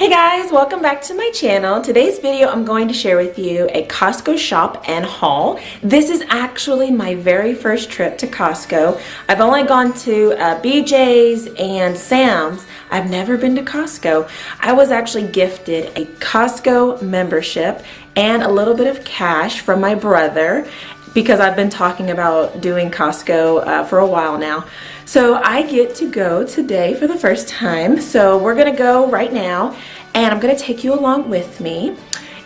Hey guys, welcome back to my channel. Today's video I'm going to share with you a Costco shop and haul. This is actually my very first trip to Costco. I've only gone to BJ's and Sam's. I've never been to Costco. I was actually gifted a Costco membership and a little bit of cash from my brother because I've been talking about doing Costco for a while now. So I get to go today for the first time. So we're gonna go right now and I'm gonna take you along with me.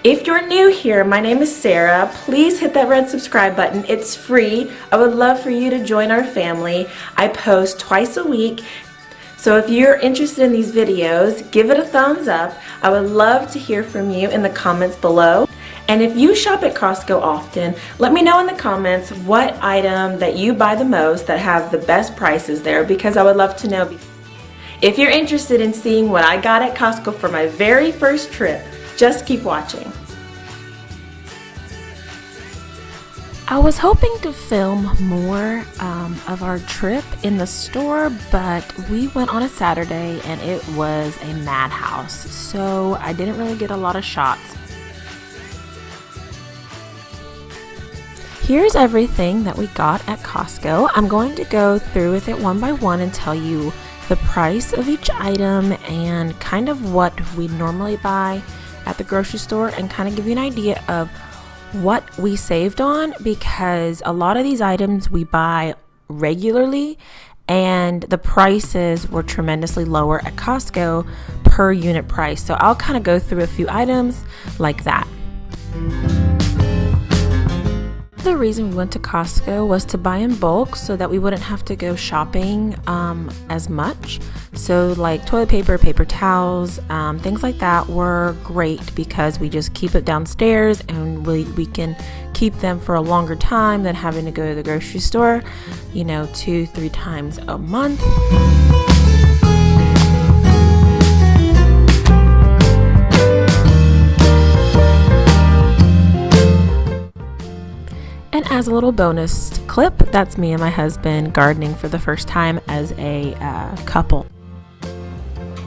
If you're new here, my name is Sarah. Please hit that red subscribe button. It's free. I would love for you to join our family. I post twice a week. So if you're interested in these videos, give it a thumbs up. I would love to hear from you in the comments below. And if you shop at Costco often, let me know in the comments what item that you buy the most that have the best prices there, because I would love to know. If you're interested in seeing what I got at Costco for my very first trip, just keep watching. I was hoping to film more of our trip in the store, but we went on a Saturday and it was a madhouse, so I didn't really get a lot of shots. Here's everything that we got at Costco. I'm going to go through with it one by one and tell you the price of each item and kind of what we normally buy at the grocery store, and kind of give you an idea of what we saved on, because a lot of these items we buy regularly and the prices were tremendously lower at Costco per unit price. So I'll kind of go through a few items like that. The reason we went to Costco was to buy in bulk so that we wouldn't have to go shopping as much. So like toilet paper, paper towels, things like that were great because we just keep it downstairs and we can keep them for a longer time than having to go to the grocery store, you know, 2-3 times a month. And as a little bonus clip, that's me and my husband gardening for the first time as a couple.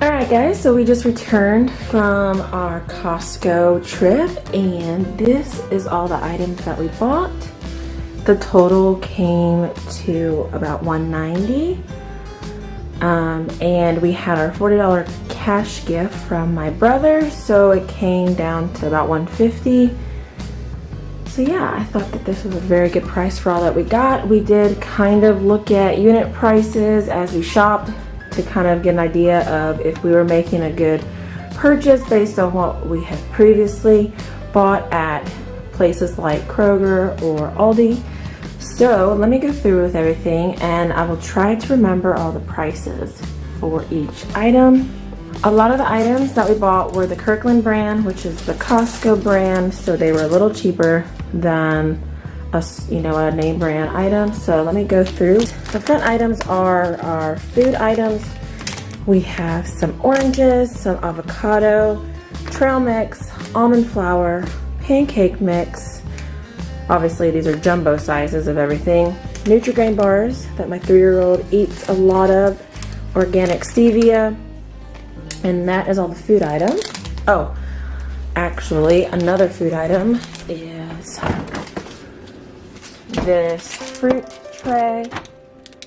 Alright guys, so we just returned from our Costco trip and this is all the items that we bought. The total came to about $190. And we had our $40 cash gift from my brother, so it came down to about $150. So yeah, I thought that this was a very good price for all that we got. We did kind of look at unit prices as we shopped to kind of get an idea of if we were making a good purchase based on what we had previously bought at places like Kroger or Aldi. So let me go through with everything and I will try to remember all the prices for each item. A lot of the items that we bought were the Kirkland brand, which is the Costco brand, so they were a little cheaper than a name brand item. So let me go through. The front items are our food items. We have some oranges, some avocado, trail mix, almond flour, pancake mix. Obviously these are jumbo sizes of everything. Nutri-Grain bars that my 3-year-old eats a lot of, organic stevia. And that is all the food items. Oh, actually, another food item is this fruit tray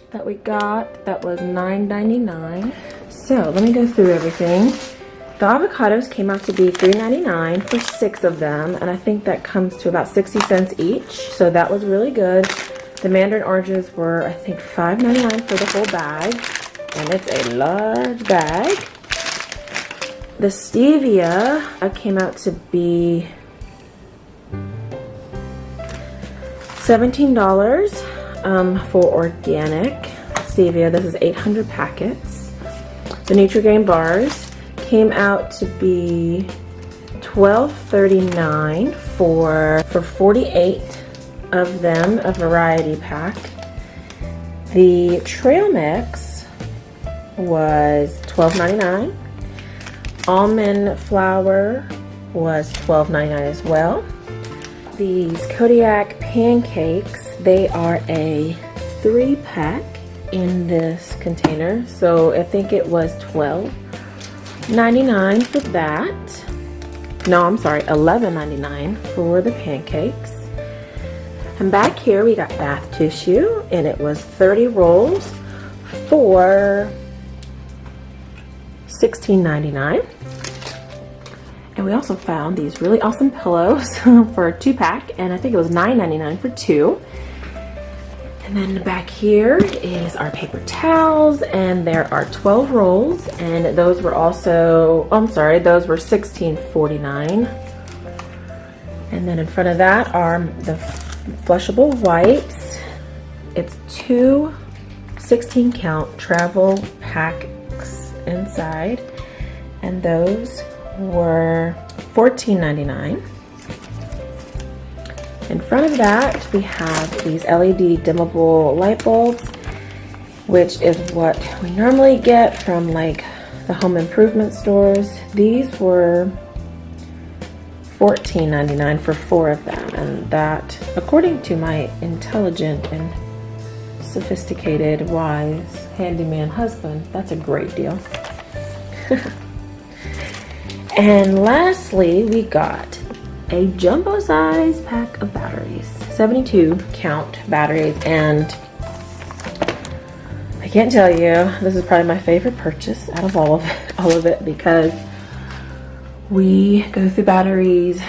that we got that was $9.99. So let me go through everything. The avocados came out to be $3.99 for 6 of them, and I think that comes to about 60 cents each. So that was really good. The mandarin oranges were, I think, $5.99 for the whole bag, and it's a large bag. The stevia came out to be $17 for organic stevia. This is 800 packets. The Nutri-Grain bars came out to be $12.39 for 48 of them, a variety pack. The trail mix was $12.99. Almond flour was $12.99 as well. These Kodiak pancakes, they are a 3-pack in this container, so I think it was 12 $10.99 for that. No, I'm sorry, $11.99 for the pancakes. And back here we got bath tissue, and it was 30 rolls for $16.99. And we also found these really awesome pillows for a 2-pack, and I think it was $9.99 for 2. And then back here is our paper towels, and there are 12 rolls, and those were also, oh, I'm sorry, those were $16.49. And then in front of that are the flushable wipes. It's 2 16-count travel packs inside, and those were $14.99. In front of that, we have these LED dimmable light bulbs, which is what we normally get from like the home improvement stores. These were $14.99 for 4 of them, and that, according to my intelligent and sophisticated, wise handyman husband, that's a great deal. And lastly, we got a jumbo size pack of batteries, 72 count batteries, and I can't tell you, this is probably my favorite purchase out of all of it, because we go through batteries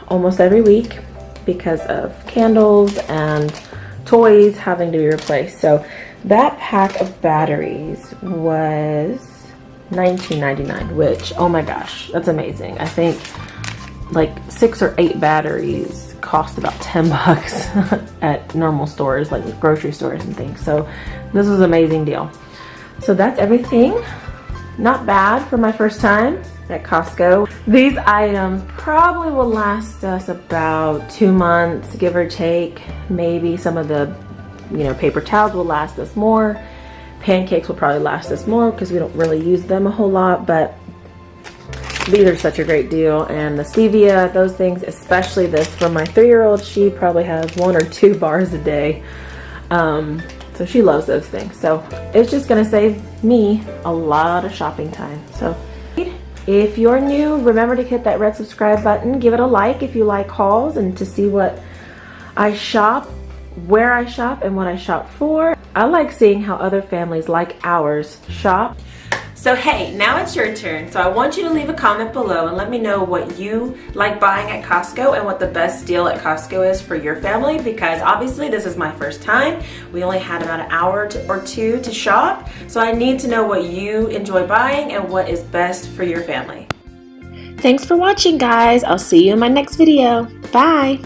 almost every week because of candles and toys having to be replaced. So that pack of batteries was $19.99, which, oh my gosh, that's amazing. I think like 6 or 8 batteries cost about 10 bucks at normal stores, like grocery stores and things. So this was an amazing deal. So that's everything. Not bad for my first time at Costco. These items probably will last us about 2 months, give or take. Maybe some of the, paper towels will last us more. Pancakes will probably last us more because we don't really use them a whole lot, but these are such a great deal. And the stevia, those things, especially this for my 3-year-old, she probably has 1 or 2 bars a day. So she loves those things. So it's just gonna save me a lot of shopping time. So if you're new, remember to hit that red subscribe button. Give it a like if you like hauls and to see what I shop, where I shop, and what I shop for. I like seeing how other families like ours shop. So hey, now it's your turn. So I want you to leave a comment below and let me know what you like buying at Costco and what the best deal at Costco is for your family, because obviously this is my first time. We only had about an hour or 2 to shop. So I need to know what you enjoy buying and what is best for your family. Thanks for watching, guys. I'll see you in my next video. Bye.